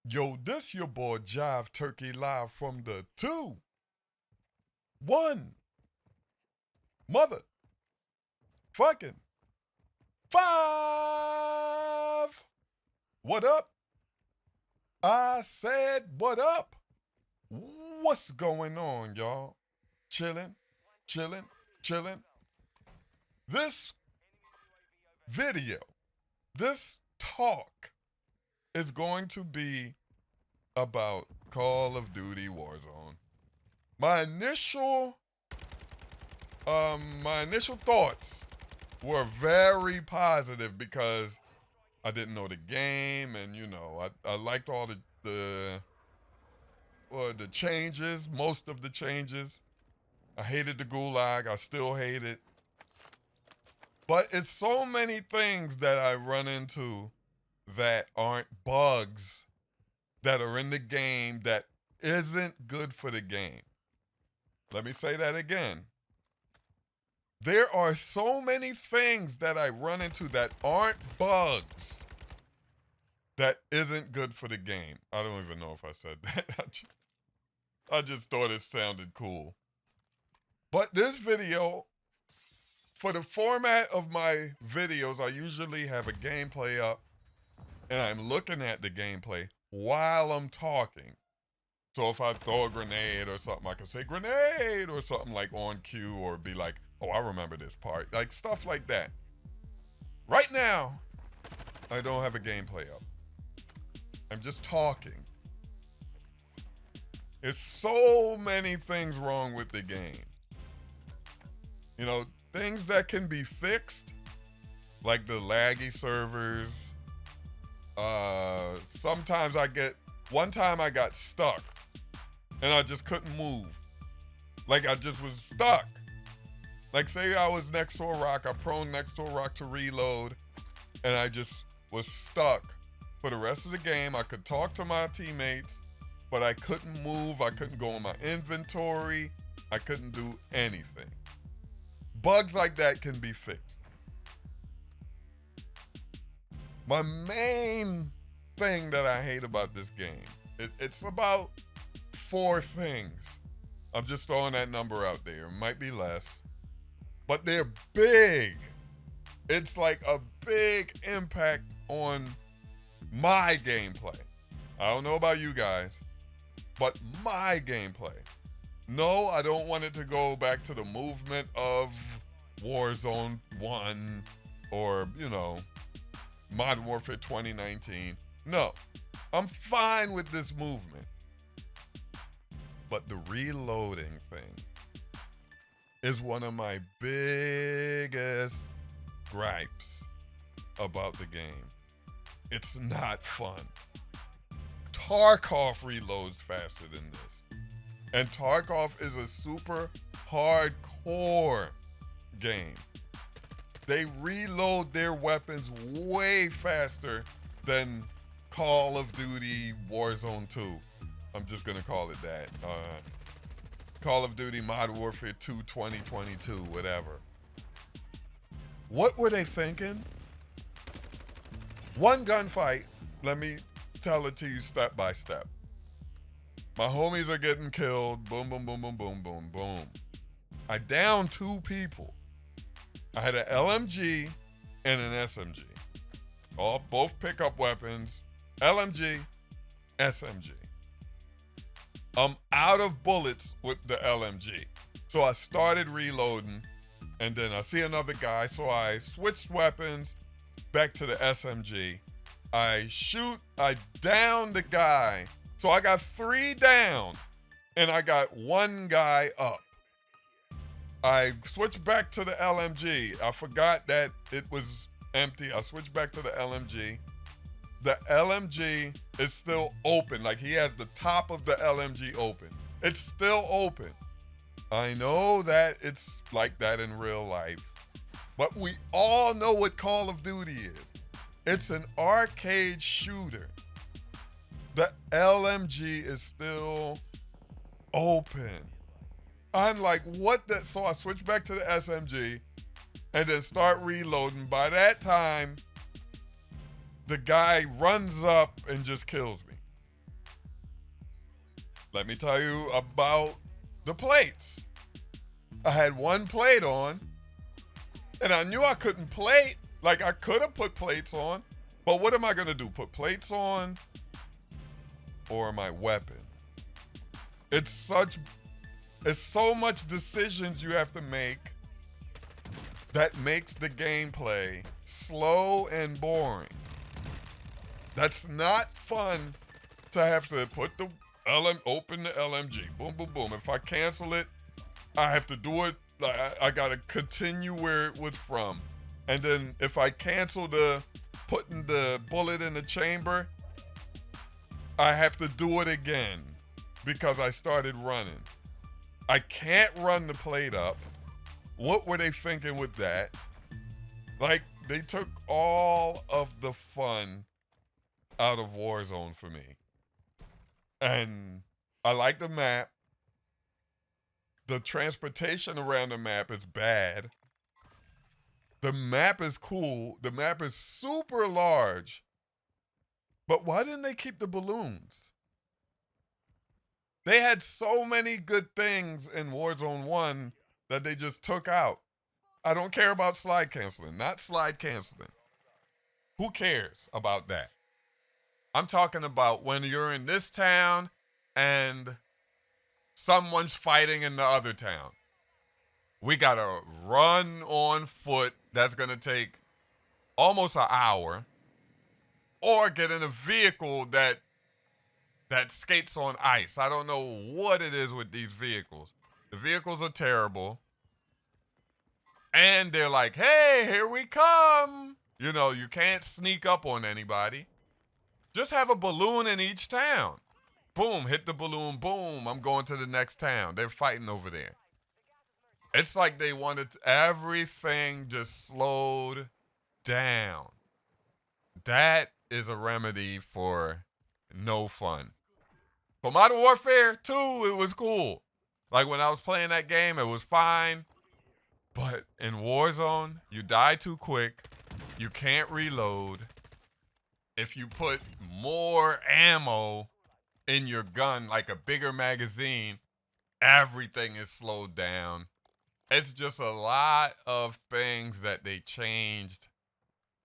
Yo, this your boy Jive Turkey live from the 2-1 mother fucking 5. What up? I said what up? What's going on, y'all? Chilling, chilling, chilling. This video, this talk is going to be about Call of Duty Warzone. My initial thoughts were very positive because I didn't know the game, and I liked all the changes, most of the changes. I hated the Gulag. I still hate it. But it's so many things that I run into that aren't bugs that are in the game that isn't good for the game. Let me say that again. There are so many things that I run into that aren't bugs that isn't good for the game. I don't even know if I said that. I just thought it sounded cool. But this video, for the format of my videos, I usually have a gameplay up and I'm looking at the gameplay while I'm talking. So if I throw a grenade or something, I can say grenade or something like on cue, or be like, oh, I remember this part. Like stuff like that. Right now, I don't have a gameplay up. I'm just talking. There's so many things wrong with the game. You know, things that can be fixed, like the laggy servers. Sometimes one time I got stuck and I just couldn't move. Like I just was stuck. Like say I was next to a rock, I prone next to a rock to reload, and I just was stuck for the rest of the game. I could talk to my teammates, but I couldn't move. I couldn't go in my inventory. I couldn't do anything. Bugs like that can be fixed. My main thing that I hate about this game, it's about 4 things. I'm just throwing that number out there. It might be less, but they're big. It's like a big impact on my gameplay. I don't know about you guys, but my gameplay. No, I don't want it to go back to the movement of Warzone 1 or, Modern Warfare 2019. No, I'm fine with this movement. But the reloading thing is one of my biggest gripes about the game. It's not fun. Tarkov reloads faster than this. And Tarkov is a super hardcore game. They reload their weapons way faster than Call of Duty Warzone 2. I'm just going to call it that. Call of Duty Modern Warfare 2 2022, whatever. What were they thinking? One gunfight, let me tell it to you step by step. My homies are getting killed. Boom, boom, boom, boom, boom, boom, boom. I downed 2 people. I had an LMG and an SMG. Both pickup weapons. LMG, SMG. I'm out of bullets with the LMG. So I started reloading, and then I see another guy, so I switched weapons back to the SMG. I down the guy. So I got 3 down, and I got 1 guy up. I switched back to the LMG. I forgot that it was empty. I switched back to the LMG. The LMG is still open. Like he has the top of the LMG open. It's still open. I know that it's like that in real life, but we all know what Call of Duty is. It's an arcade shooter. The LMG is still open. I'm like, what the? So I switch back to the SMG and then start reloading. By that time, the guy runs up and just kills me. Let me tell you about the plates. I had one plate on, and I knew I couldn't plate. Like, I could have put plates on, but what am I going to do? Put plates on or my weapon? It's so much decisions you have to make that makes the gameplay slow and boring. That's not fun to have to put the open the LMG, boom, boom, boom. If I cancel it, I have to do it. I gotta continue where it was from. And then if I cancel putting the bullet in the chamber, I have to do it again because I started running. I can't run the plate up. What were they thinking with that? Like, they took all of the fun out of Warzone for me. And I like the map. The transportation around the map is bad. The map is cool. The map is super large. But why didn't they keep the balloons? They had so many good things in Warzone 1 that they just took out. I don't care about slide canceling. Not slide canceling. Who cares about that? I'm talking about when you're in this town and someone's fighting in the other town. We gotta run on foot. That's gonna take almost an hour. Or get in a vehicle that skates on ice. I don't know what it is with these vehicles. The vehicles are terrible. And they're like, hey, here we come. You know, you can't sneak up on anybody. Just have a balloon in each town. Boom, hit the balloon, boom, I'm going to the next town. They're fighting over there. It's like they wanted everything just slowed down. That is a remedy for no fun. For Modern Warfare 2, it was cool. Like when I was playing that game, it was fine. But in Warzone, you die too quick. You can't reload. If you put more ammo in your gun, like a bigger magazine, everything is slowed down. It's just a lot of things that they changed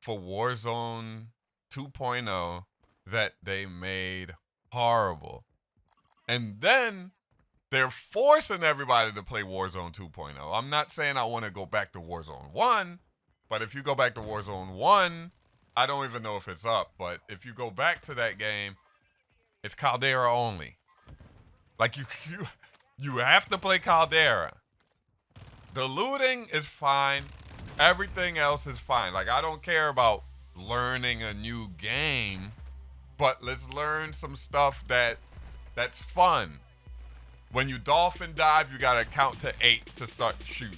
for Warzone 2.0 that they made horrible. And then they're forcing everybody to play Warzone 2.0. I'm not saying I want to go back to Warzone 1, but if you go back to Warzone 1, I don't even know if it's up, but if you go back to that game, it's Caldera only. Like you have to play Caldera. The looting is fine. Everything else is fine. Like, I don't care about learning a new game, but let's learn some stuff that's fun. When you dolphin dive, you gotta count to 8 to start shoot.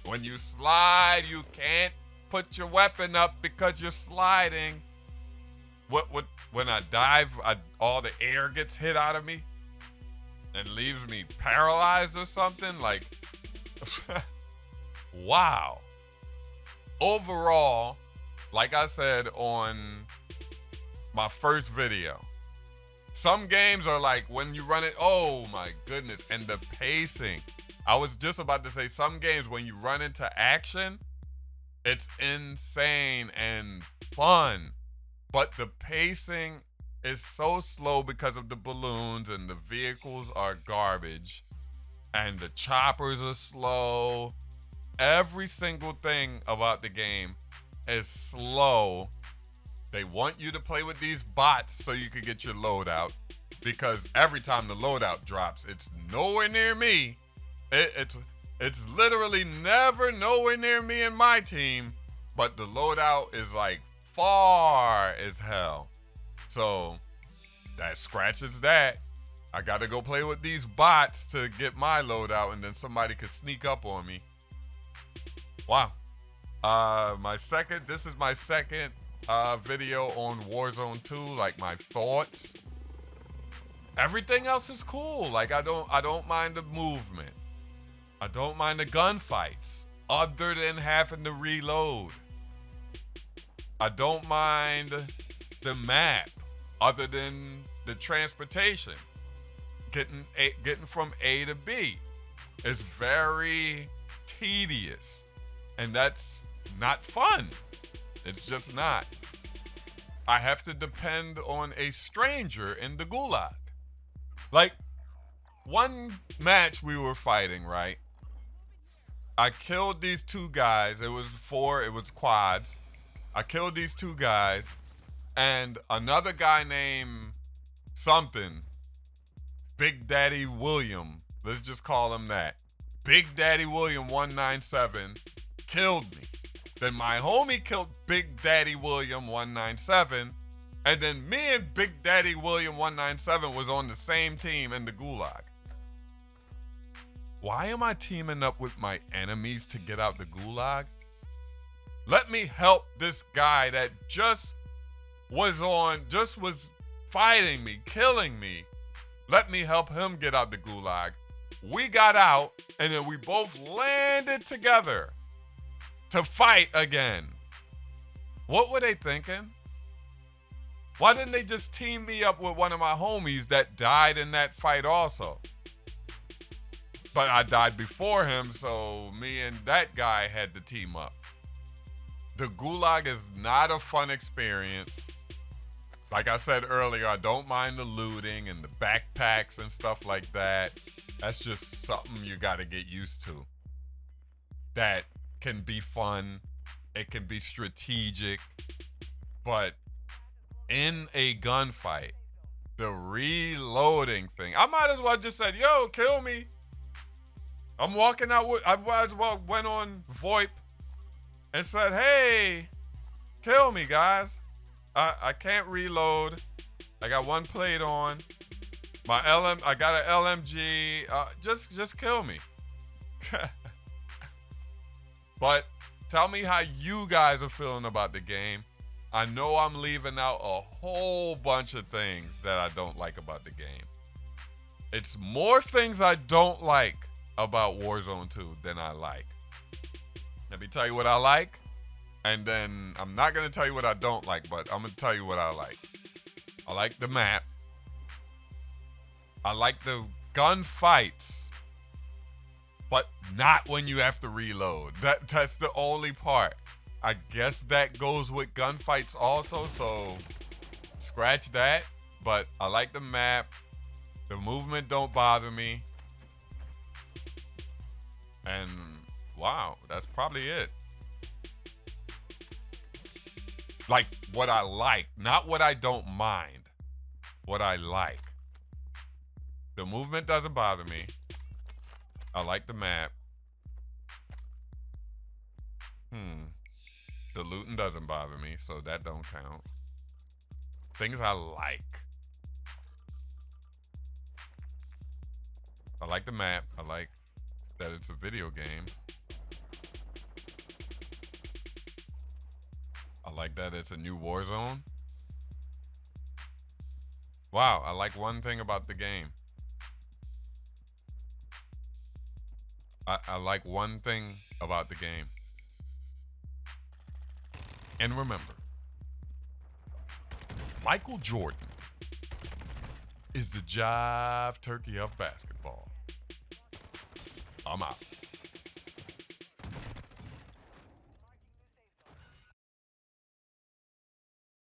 When you slide, you can't put your weapon up because you're sliding. When I dive, all the air gets hit out of me and leaves me paralyzed or something. Like, wow. Overall, like I said on my first video, some games are like when you run it, oh my goodness, and the pacing. I was just about to say some games when you run into action, it's insane and fun. But the pacing is so slow because of the balloons and the vehicles are garbage and the choppers are slow. Every single thing about the game is slow. They want you to play with these bots so you can get your loadout, because every time the loadout drops, it's nowhere near me. It's literally never nowhere near me and my team, but the loadout is like far as hell. So that scratches that. I gotta go play with these bots to get my loadout, and then somebody could sneak up on me. Wow. This is my second video on Warzone 2, like my thoughts. Everything else is cool. Like I don't mind the movement. I don't mind the gunfights, other than having to reload. I don't mind the map, other than the transportation. getting from A to B. It's very tedious, and that's not fun. It's just not. I have to depend on a stranger in the gulag. Like, one match we were fighting, right? I killed these two guys. It was quads. I killed these two guys, and another guy named something, Big Daddy William, let's just call him that. Big Daddy William 197 killed me. Then my homie killed Big Daddy William 197, and then me and Big Daddy William 197 was on the same team in the gulag. Why am I teaming up with my enemies to get out the gulag? Let me help this guy that just was fighting me, killing me. Let me help him get out the gulag. We got out, and then we both landed together to fight again. What were they thinking? Why didn't they just team me up with one of my homies that died in that fight also? But I died before him, so me and that guy had to team up. The gulag is not a fun experience. Like I said earlier, I don't mind the looting and the backpacks and stuff like that. That's just something you got to get used to. That can be fun. It can be strategic. But in a gunfight, the reloading thing, I might as well just said, yo, kill me. I'm walking out I might as well went on VoIP and said, hey, kill me, guys. I can't reload. I got one plate on. I got an LMG. Just kill me. But tell me how you guys are feeling about the game. I know I'm leaving out a whole bunch of things that I don't like about the game. It's more things I don't like about Warzone 2 than I like. Let me tell you what I like. And then I'm not going to tell you what I don't like, but I'm going to tell you what I like. I like the map. I like the gunfights, but not when you have to reload. That's the only part. I guess that goes with gunfights also, so scratch that. But I like the map. The movement don't bother me. And wow, that's probably it. Like what I like, not what I don't mind. What I like. The movement doesn't bother me. I like the map. The looting doesn't bother me, so that don't count. Things I like. I like the map. I like that it's a video game. I like that it's a new Warzone. Wow, I like one thing about the game. I like one thing about the game. And remember, Michael Jordan is the jive turkey of basketball. I'm out.